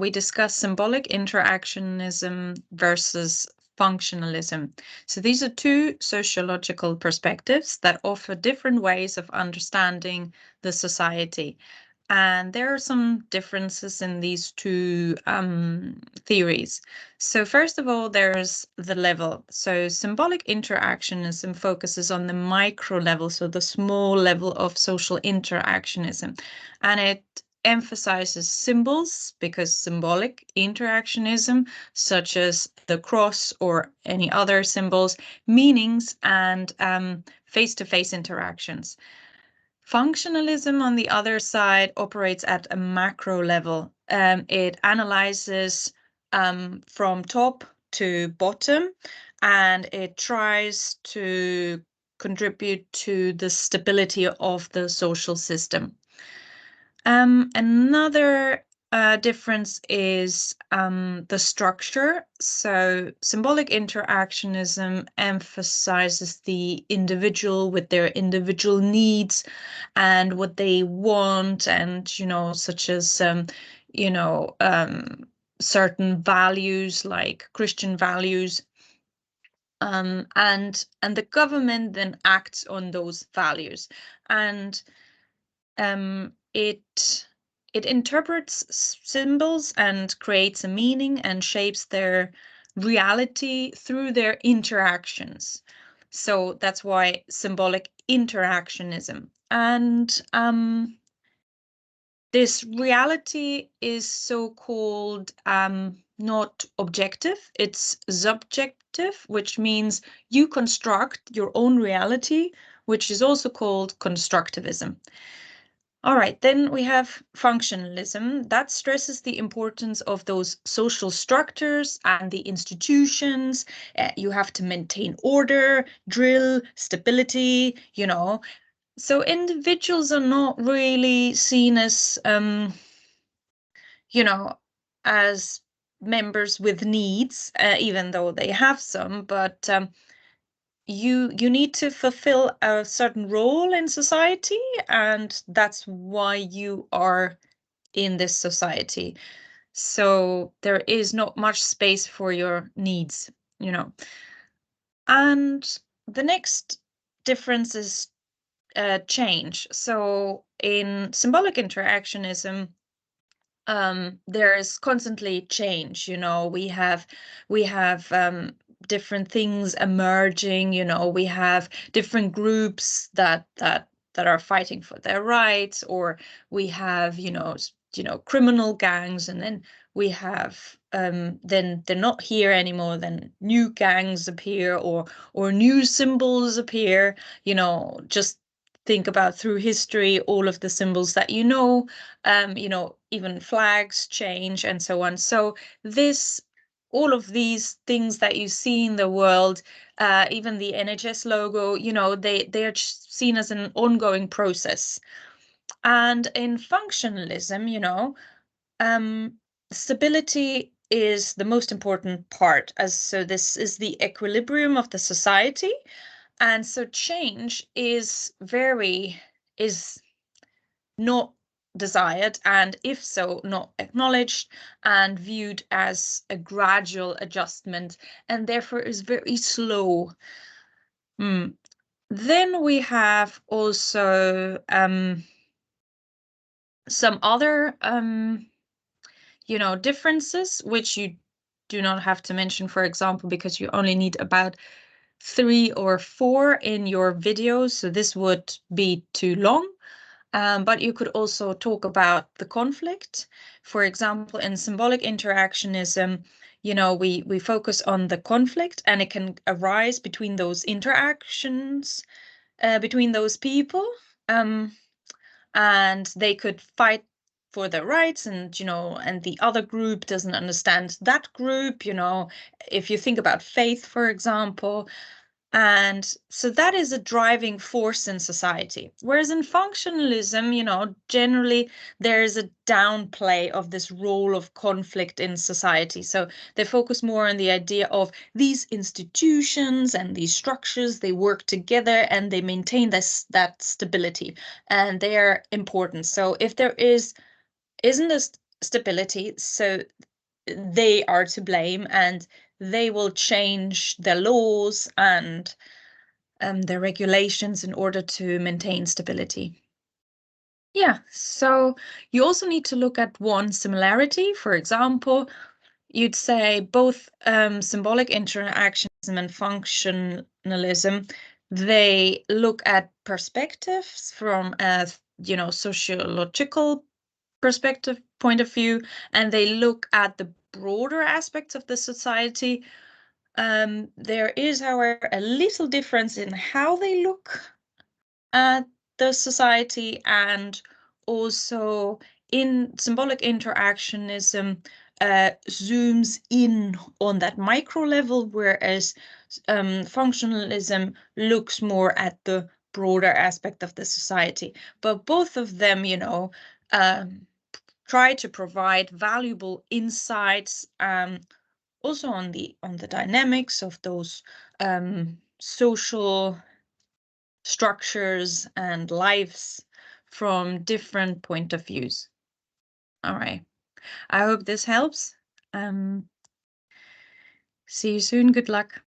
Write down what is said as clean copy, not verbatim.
we discuss symbolic interactionism versus functionalism. So these are two sociological perspectives that offer different ways of understanding the society. And there are some differences in these two theories. So first of all, there's the level. So symbolic interactionism focuses on the micro level, so the small level of social interactionism. And it emphasizes symbols, because symbolic interactionism, such as the cross or any other symbols, meanings, and face-to-face interactions. Functionalism, on the other side, operates at a macro level. It analyzes from top to bottom, and it tries to contribute to the stability of the social system. Another difference is the structure. So symbolic interactionism emphasizes the individual with their individual needs and what they want, and, such as, certain values like Christian values. And the government then acts on those values, and it interprets symbols and creates a meaning and shapes their reality through their interactions. So that's why symbolic interactionism. And this reality is so-called not objective, it's subjective, which means you construct your own reality, which is also called constructivism. All right, then we have functionalism. That stresses the importance of those social structures and the institutions. You have to maintain order, drill, stability, So individuals are not really seen as, as members with needs, even though they have some, but you need to fulfill a certain role in society, and that's why you are in this society. So there is not much space for your needs, And the next difference is change. So in symbolic interactionism, there is constantly change. We have different things emerging. We have different groups that are fighting for their rights, or we have criminal gangs, and then we have then they're not here anymore, then new gangs appear, or new symbols appear. Just think about through history all of the symbols that even flags change and so on. So all of these things that you see in the world, even the NHS logo, they're seen as an ongoing process. And in functionalism, stability is the most important part, so this is the equilibrium of the society. And so change is not desired, and if so, not acknowledged and viewed as a gradual adjustment, and therefore is very slow. Then we have also some other differences, which you do not have to mention, for example, because you only need about 3 or 4 in your videos, so this would be too long. But you could also talk about the conflict. For example, in symbolic interactionism, we focus on the conflict, and it can arise between those interactions, between those people, and they could fight for their rights, and and the other group doesn't understand that group. If you think about faith, for example. And so that is a driving force in society. Whereas in functionalism, generally there is a downplay of this role of conflict in society. So they focus more on the idea of these institutions and these structures, they work together and they maintain that stability, and they are important. So if there isn't stability, so they are to blame, and they will change their laws and their regulations in order to maintain stability. Yeah, so you also need to look at one similarity. For example, you'd say both symbolic interactionism and functionalism, they look at perspectives from a sociological perspective point of view, and they look at the broader aspects of the society. There is, however, a little difference in how they look at the society, and also in symbolic interactionism zooms in on that micro level, whereas functionalism looks more at the broader aspect of the society. But both of them, try to provide valuable insights, also on the dynamics of those social structures and lives from different point of views. All right. I hope this helps. See you soon. Good luck.